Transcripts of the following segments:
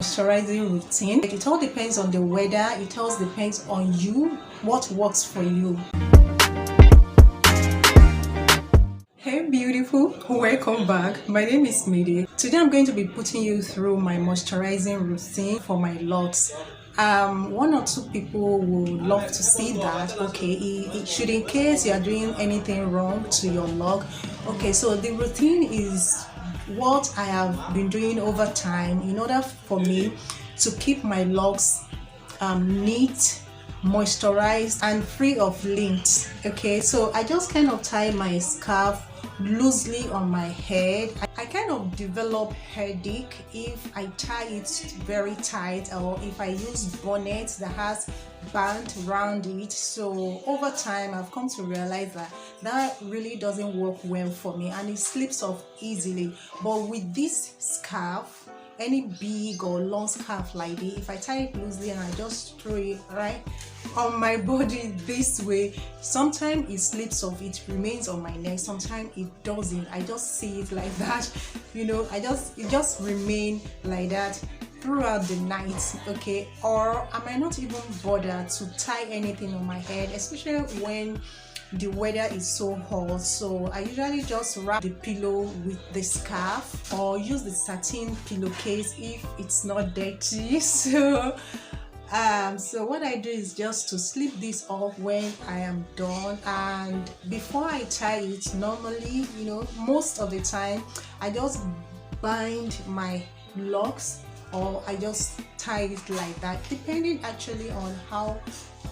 Moisturizing routine. It all depends on the weather, it all depends on you, what works for you. Hey beautiful, welcome back. My name is Midi. Today I'm going to be putting you through my moisturizing routine for my locks. One or two people would love to see that. Okay, it should, in case you are doing anything wrong to your lock. Okay, so the routine is what I have been doing over time in order for me to keep my locks neat, moisturized and free of lint. Okay, so I just kind of tie my scarf loosely on my head. I kind of develop headache if I tie it very tight, or if I use bonnet that has band around it. So over time I've come to realize that really doesn't work well for me, and it slips off easily. But with this scarf, any big or long scarf like this, if I tie it loosely and I just throw it right on my body this way, sometimes it slips off, it remains on my neck, sometimes it doesn't. I just see it like that, it just remain like that throughout the night. Okay, or I might not even bother to tie anything on my head, especially when the weather is so hot. So I usually just wrap the pillow with the scarf or use the satin pillowcase if it's not dirty. So what I do is just to slip this off when I am done, and before I tie it, normally, most of the time I just bind my locks, or I just tie it like that, depending actually on how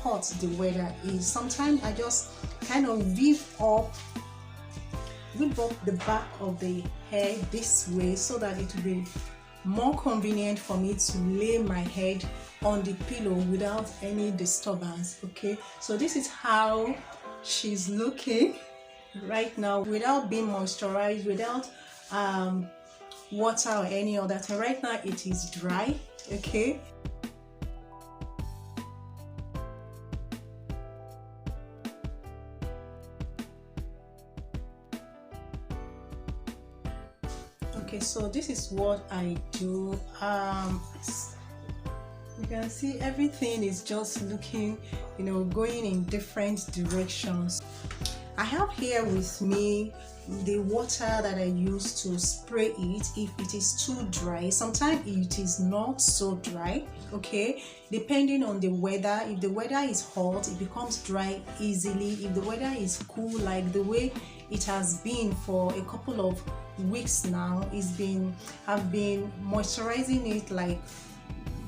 hot the weather is. Sometimes I just kind of whip up the back of the hair this way, so that it will be more convenient for me to lay my head on the pillow without any disturbance. Okay, so this is how she's looking right now, without being moisturized, without water or any other thing. Right now it is dry. Okay, so this is what I do. You can see everything is just looking, going in different directions. I have here with me the water that I use to spray it if it is too dry. Sometimes it is not so dry, okay, depending on the weather. If the weather is hot, it becomes dry easily. If the weather is cool, like the way it has been for a couple of weeks now, I've been moisturizing it like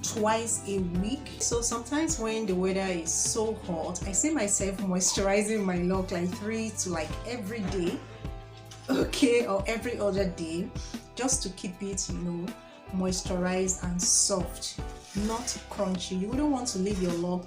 twice a week. So sometimes when the weather is so hot, I see myself moisturizing my lock like every day, okay, or every other day, just to keep it moisturized and soft, not crunchy. You wouldn't want to leave your lock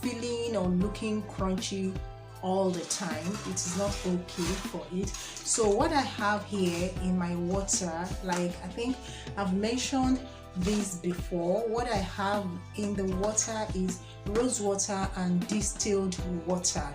feeling or looking crunchy all the time. It is not okay for it. So what I have here in my water, like I think I've mentioned this before, what I have in the water is rose water and distilled water.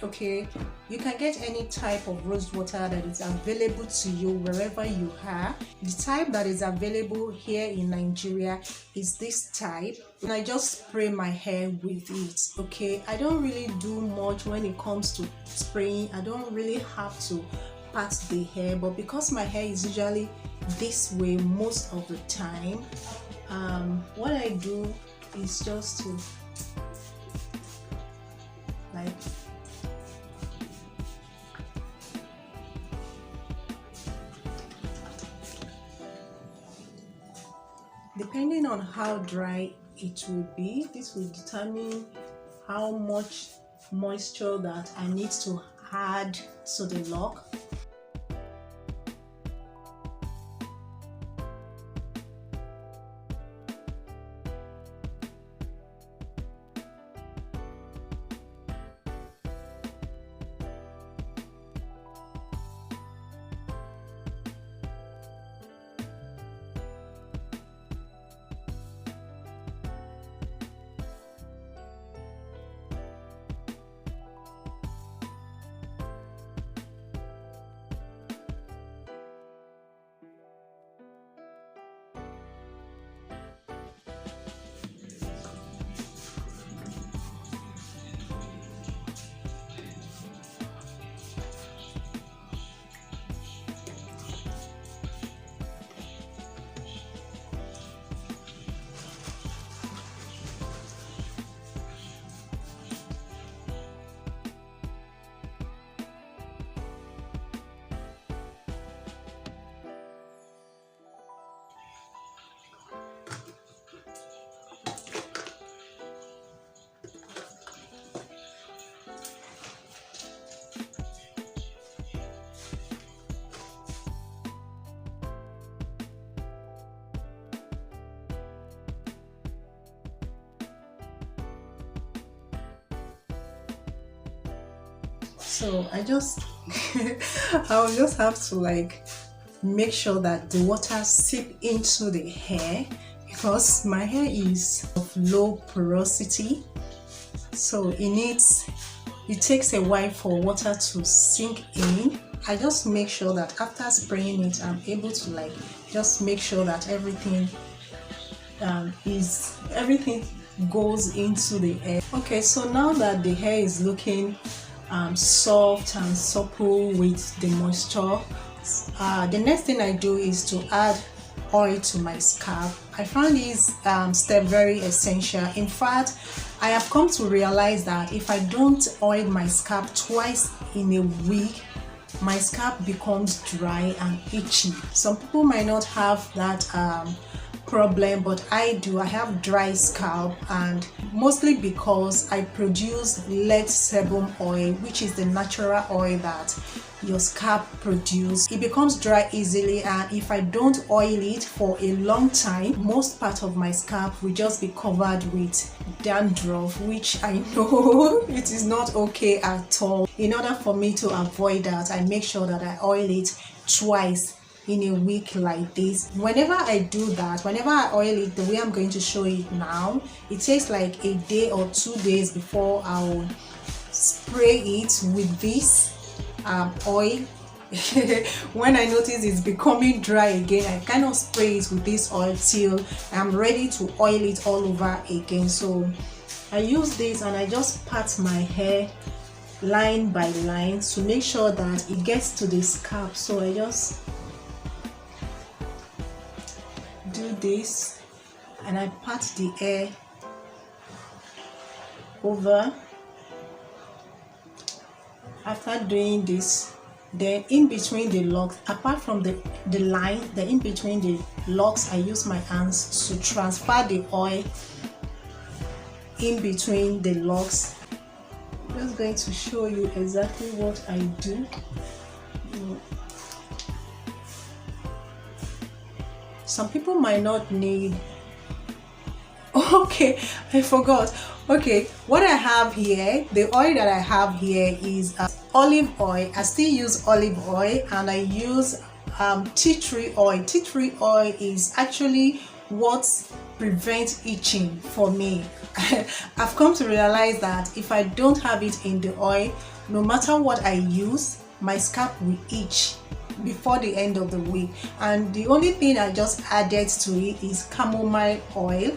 Okay, you can get any type of rose water that is available to you wherever you are. The type that is available here in Nigeria is this type, and I just spray my hair with it. Okay, I don't really do much when it comes to spraying. I don't really have to pat the hair, but because my hair is usually this way most of the time, what I do is just to like depending on how dry it will be, this will determine how much moisture that I need to add to the lock. So I just I will just have to like make sure that the water seep into the hair, because my hair is of low porosity, so it takes a while for water to sink in. I just make sure that after spraying it, I'm able to like just make sure that everything goes into the hair. Okay, so now that the hair is looking soft and supple with the moisture, the next thing I do is to add oil to my scalp. I found this step very essential. In fact, I have come to realize that if I don't oil my scalp twice in a week, my scalp becomes dry and itchy. Some people might not have that problem, but I do. I have dry scalp, and mostly because I produce lead sebum oil, which is the natural oil that your scalp produces. It becomes dry easily, and if I don't oil it for a long time, most part of my scalp will just be covered with dandruff, which I know it is not okay at all. In order for me to avoid that, I make sure that I oil it twice in a week like this. Whenever I do that, whenever I oil it the way I'm going to show it now, it takes like a day or 2 days before I'll spray it with this oil. When I notice it's becoming dry again, I kind of spray it with this oil till I'm ready to oil it all over again. So I use this and I just pat my hair line by line to make sure that it gets to the scalp. So I just do this and I pat the hair over. After doing this, then in between the locks, apart from the line, then in between the locks, I use my hands to transfer the oil in between the locks. I'm just going to show you exactly what I do. Some people might not need. Okay, I forgot. Okay, what I have here, the oil that I have here is olive oil. I still use olive oil, and I use tea tree oil. Tea tree oil is actually what prevents itching for me. I've come to realize that if I don't have it in the oil, no matter what I use, my scalp will itch before the end of the week. And the only thing I just added to it is chamomile oil.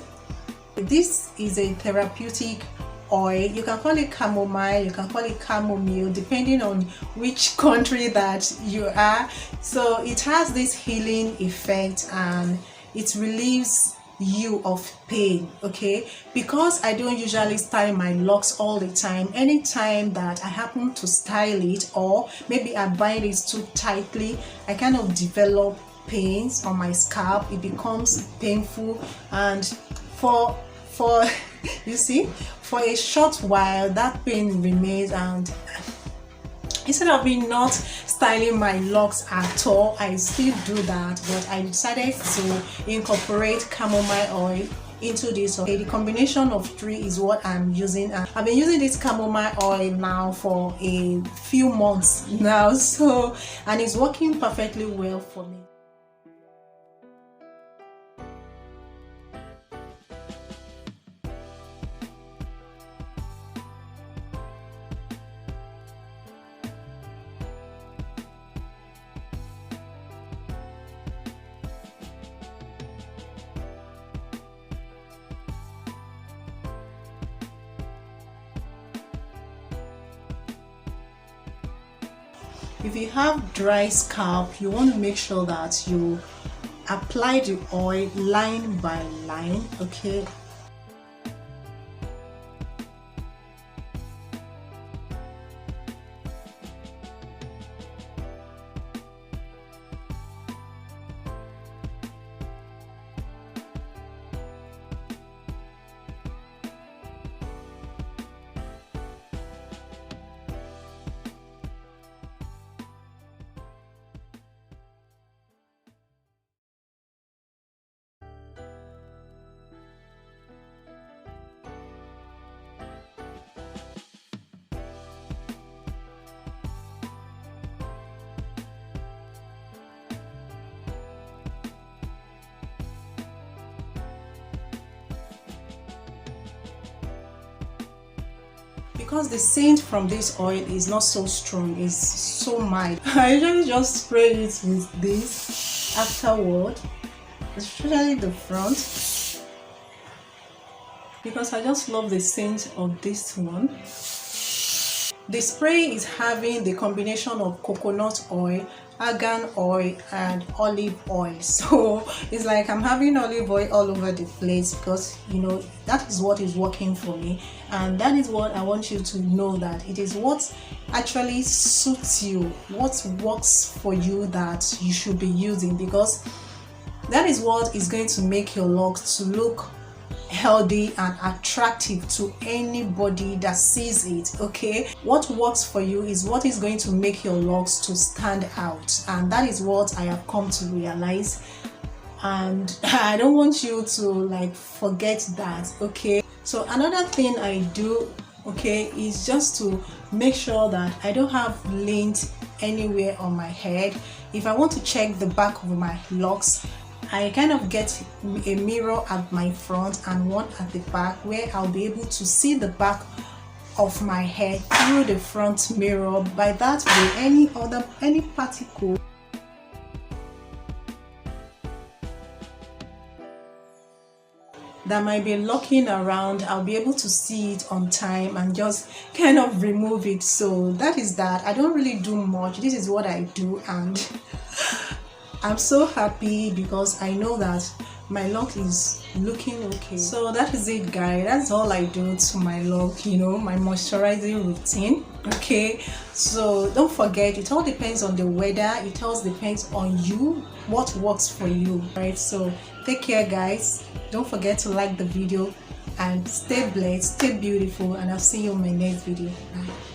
This is a therapeutic oil. You can call it chamomile, you can call it chamomile, depending on which country that you are. So it has this healing effect and it relieves you of pain. Okay, because I don't usually style my locks all the time, anytime that I happen to style it, or maybe I bind it too tightly, I kind of develop pains on my scalp. It becomes painful, and for you see, for a short while that pain remains, and instead of me not styling my locks at all, I still do that, but I decided to incorporate chamomile oil into this. Okay, the combination of three is what I'm using, and I've been using this chamomile oil now for a few months now, so, and it's working perfectly well for me. If you have dry scalp, you want to make sure that you apply the oil line by line. Okay, because the scent from this oil is not so strong, it's so mild. I usually just spray it with this afterward, especially the front, because I just love the scent of this one. The spray is having the combination of coconut oil, argan oil and olive oil, so it's like I'm having olive oil all over the place, because you know that is what is working for me, and that is what I want you to know, that it is what actually suits you, what works for you, that you should be using, because that is what is going to make your locks to look healthy and attractive to anybody that sees it. Okay, what works for you is what is going to make your locks to stand out, and that is what I have come to realize, and I don't want you to like forget that. Okay, so another thing I do, okay, is just to make sure that I don't have lint anywhere on my head. If I want to check the back of my locks, I kind of get a mirror at my front and one at the back, where I'll be able to see the back of my head through the front mirror. By that way, any particle that might be locking around, I'll be able to see it on time and just kind of remove it. So that is that. I don't really do much. This is what I do, and I'm so happy because I know that my lock is looking okay. So that is it, guys. That's all I do to my lock, you know, my moisturizing routine. Okay, so don't forget, it all depends on the weather, it all depends on you, what works for you, right? So take care, guys. Don't forget to like the video and stay blessed, stay beautiful, and I'll see you in my next video. Bye.